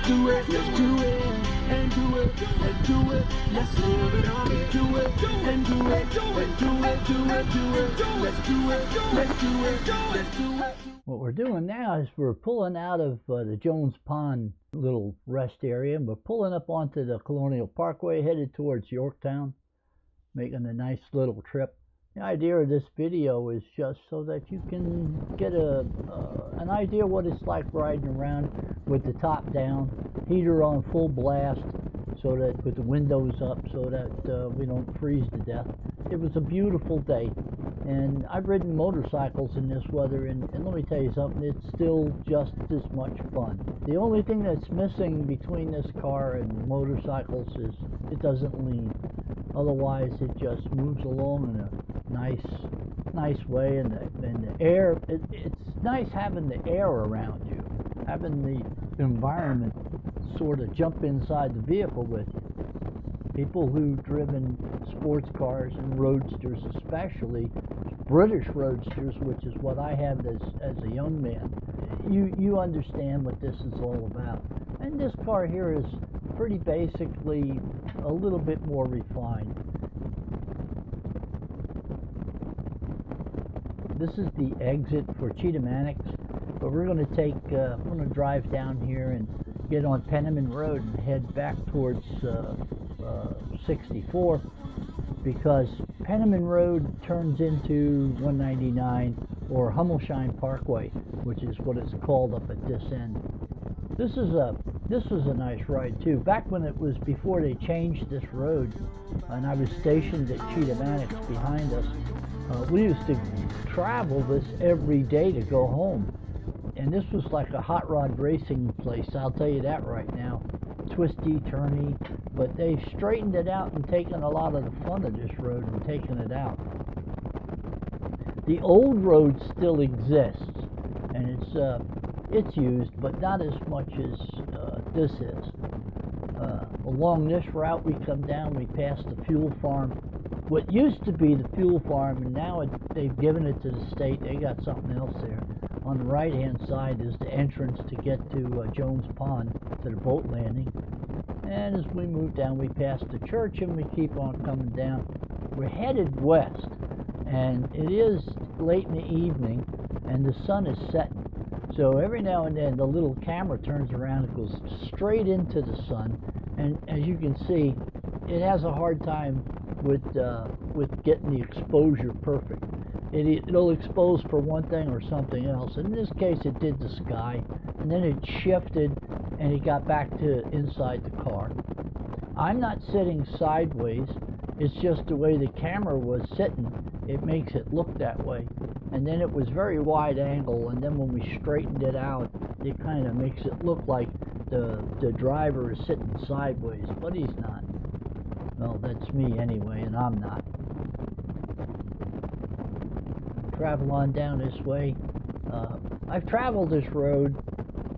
do it, let's do it, and do it, and do it, let's live it up, do it, and do it, and do it, do it, do it, let's do it, let's do it, let's do it. What we're doing now is we're pulling out of the Jones Pond little rest area, and we're pulling up onto the Colonial Parkway, headed towards Yorktown, making a nice little trip. The idea of this video is just so that you can get an idea what it's like riding around with the top down, heater on full blast, so that with the windows up, so that we don't freeze to death. It was a beautiful day, and I've ridden motorcycles in this weather, and let me tell you something, it's still just as much fun. The only thing that's missing between this car and motorcycles is it doesn't lean. Otherwise, it just moves along in a nice way, and the air, it's nice having the air around you, having the environment sort of jump inside the vehicle with you. People who've driven sports cars and roadsters, especially British roadsters, which is what I have as a young man, you understand what this is all about. And this car here is pretty basically a little bit more refined. This is the exit for Cheetah-Mannix, but we're going to I'm going to drive down here and get on Penniman Road and head back towards 64, because Penniman Road turns into 199 or Hummelshine Parkway, which is what it's called up at this end. This was a nice ride too. Back when it was before they changed this road, and I was stationed at Cheetah-Mannix behind us, we used to travel this every day to go home. And this was like a hot rod racing place, I'll tell you that right now. Twisty, turny, but they've straightened it out and taken a lot of the fun of this road and taken it out. The old road still exists, and it's used, but not as much as this is. Along this route we come down, we pass the fuel farm. What used to be the fuel farm, and now they've given it to the state. They got something else there. On the right-hand side is the entrance to get to Jones Pond, to the boat landing. And as we move down, we pass the church, and we keep on coming down. We're headed west, and it is late in the evening, and the sun is setting. So every now and then, the little camera turns around and goes straight into the sun. And as you can see, it has a hard time with getting the exposure perfect. It'll expose for one thing or something else. In this case, it did the sky, and then it shifted, and it got back to inside the car. I'm not sitting sideways. It's just the way the camera was sitting. It makes it look that way. And then it was very wide angle, and then when we straightened it out, it kind of makes it look like the driver is sitting sideways, but he's not. Well, that's me anyway, and I'm not. Travel on down this way. I've traveled this road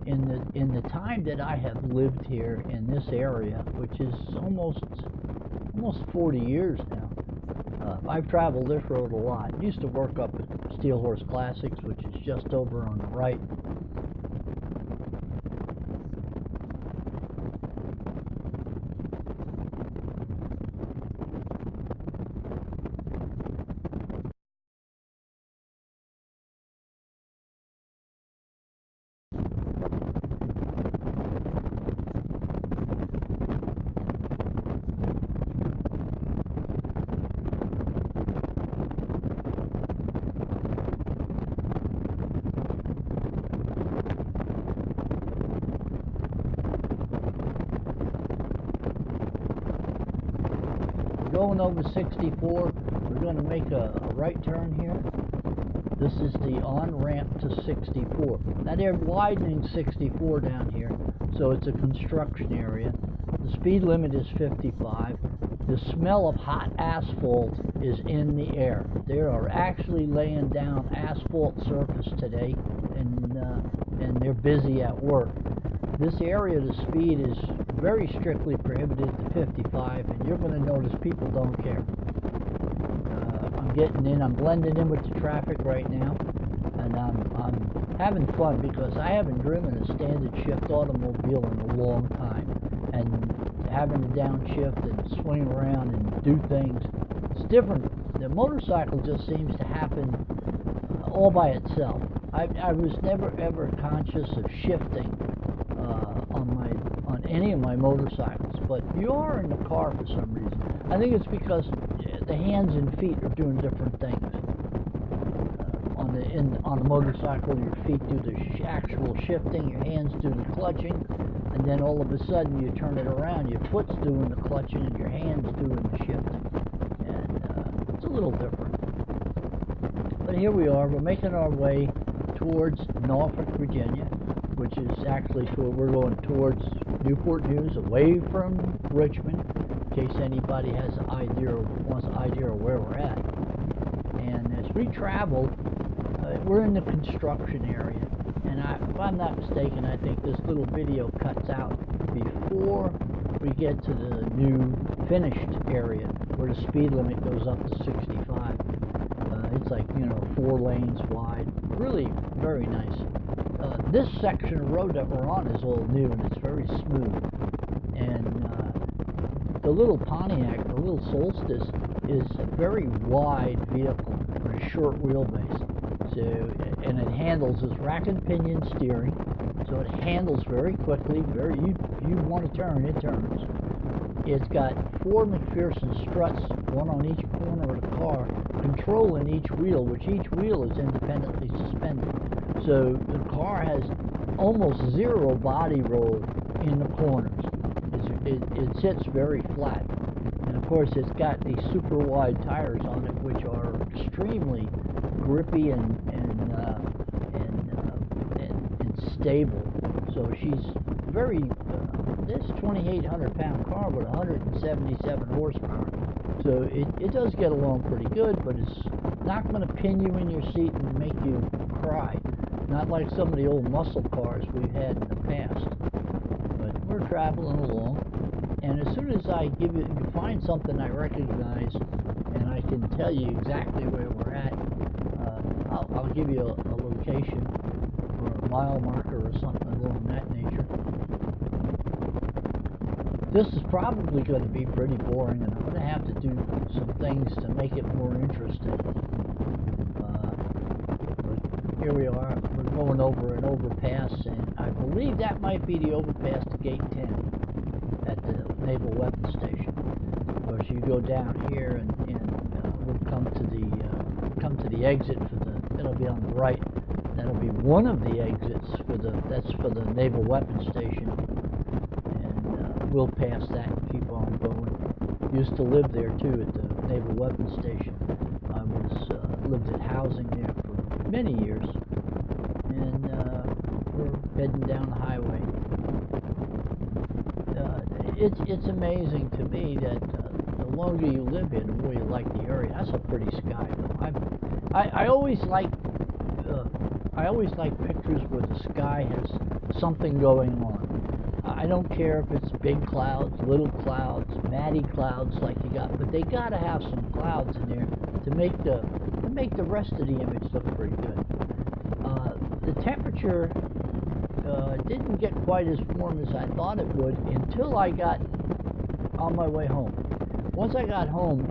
in the time that I have lived here in this area, which is almost 40 years now. I've traveled this road a lot. Used to work up at Steel Horse Classics, which is just over on the right. Going over 64, we're going to make a right turn here. This is the on-ramp to 64. Now they're widening 64 down here, so it's a construction area. The speed limit is 55. The smell of hot asphalt is in the air. They are actually laying down asphalt surface today, and they're busy at work. This area, the speed is very strictly prohibited to 55, and you're going to notice people don't care. I'm getting in, I'm blending in with the traffic right now. and I'm having fun because I haven't driven a standard shift automobile in a long time, and having to downshift and swing around and do things, it's different. The motorcycle just seems to happen all by itself. I was never ever conscious of shifting on any of my motorcycles, but you are in the car for some reason. I think it's because the hands and feet are doing different things. On the motorcycle, your feet do the actual shifting, your hands do the clutching, and then all of a sudden you turn it around, your foot's doing the clutching and your hands doing the shifting, and it's a little different. But here we are, we're making our way towards Norfolk, Virginia, which is actually we're going towards Newport News, away from Richmond, in case anybody has an idea or wants an idea of where we're at. And as we travel, we're in the construction area, and if I'm not mistaken, I think this little video cuts out before we get to the new finished area where the speed limit goes up to 65. It's like, 4 lanes wide, really very nice. This section of road that we're on is all new, and it's very smooth. And the little Pontiac, the little Solstice, is a very wide vehicle for a short wheelbase. So, and it handles this rack and pinion steering, so it handles very quickly. You want to turn, it turns. It's got 4 McPherson struts, one on each corner of the car, controlling each wheel, which each wheel is independently suspended. So the car has almost zero body roll in the corners. It sits very flat. And of course it's got these super wide tires on it, which are extremely grippy and stable. So she's very, this 2,800 pound car with 177 horsepower. So it does get along pretty good, but it's not going to pin you in your seat and make you cry. Not like some of the old muscle cars we've had in the past. But we're traveling along, and as soon as you find something I recognize, and I can tell you exactly where we're at, I'll give you a location or a mile marker or something along that nature. This is probably going to be pretty boring, and I'm going to have to do some things to make it more interesting. But here we are. We're going over an overpass, and I believe that might be the overpass to Gate 10 at the Naval Weapons Station. Because you go down here, and we'll come to the exit that'll be on the right. That'll be one of the exits that's for the Naval Weapons Station. We'll pass that and keep on going. Used to live there too at the Naval Weapons Station. I lived at housing there for many years, and we're heading down the highway. It's amazing to me that the longer you live here, the more you like the area. That's a pretty sky, though. I always like pictures where the sky has something going on. I don't care if it's big clouds, little clouds, matty clouds like you got, but they got to have some clouds in there to make the rest of the image look pretty good. The temperature didn't get quite as warm as I thought it would until I got on my way home. Once I got home,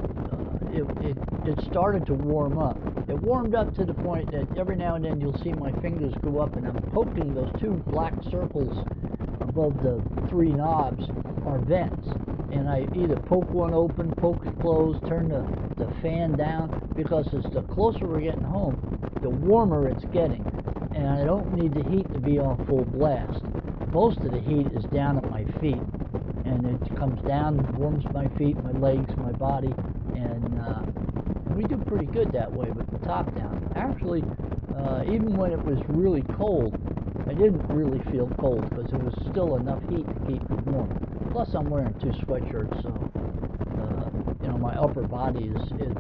it started to warm up. It warmed up to the point that every now and then you'll see my fingers go up, and I'm poking those 2 black circles above the 3 knobs are vents, and I either poke one open, poke it closed, turn the fan down, because as the closer we're getting home, the warmer it's getting, and I don't need the heat to be on full blast. Most of the heat is down at my feet, and it comes down, warms my feet, my legs, my body, and we do pretty good that way with the top down. Actually, even when it was really cold, I didn't really feel cold because there was still enough heat to keep me warm. Plus, I'm wearing 2 sweatshirts, so my upper body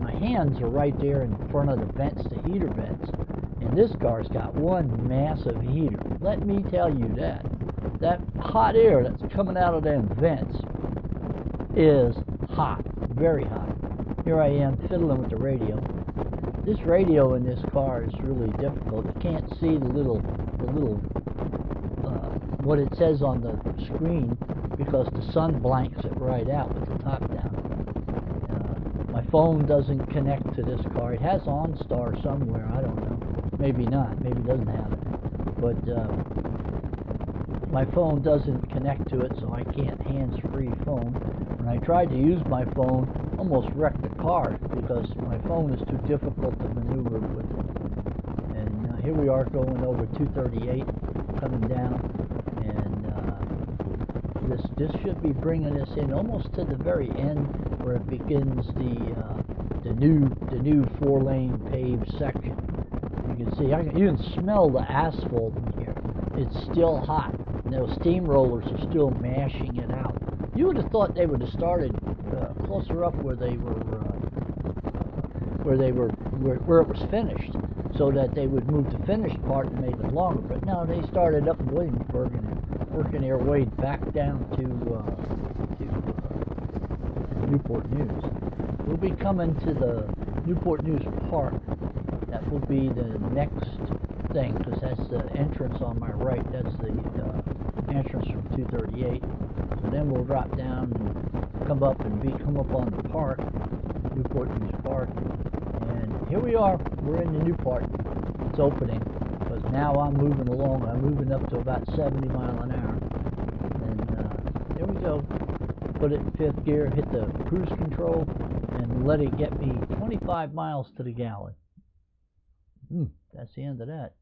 my hands are right there in front of the vents, the heater vents. And this car's got one massive heater. Let me tell you that hot air that's coming out of them vents is hot, very hot. Here I am fiddling with the radio. This radio in this car is really difficult. You can't see the little what it says on the screen because the sun blanks it right out with the top down. My phone doesn't connect to this car. It has OnStar somewhere. I don't know. Maybe not. Maybe it doesn't have it. But my phone doesn't connect to it, so I can't hands-free phone. When I tried to use my phone, almost wrecked the car because my phone is too difficult to maneuver with. And here we are going over 238, coming down, and this should be bringing us in almost to the very end where it begins the new 4-lane paved section. You can see, you can smell the asphalt in here. It's still hot. And those steamrollers are still mashing it out. You would have thought they would have started closer up where it was finished, so that they would move the finished part and make it longer. But no, they started up in Williamsburg and working their way back down to Newport News. We'll be coming to the Newport News Park. That will be the next thing, because that's the entrance on my right. That's the entrance from 238. So then we'll drop down and come up on the park, Newport News Park. And here we are. We're in the new part. It's opening, because now I'm moving along. I'm moving up to about 70 miles an hour. And here we go. Put it in 5th gear, hit the cruise control, and let it get me 25 miles to the gallon. That's the end of that.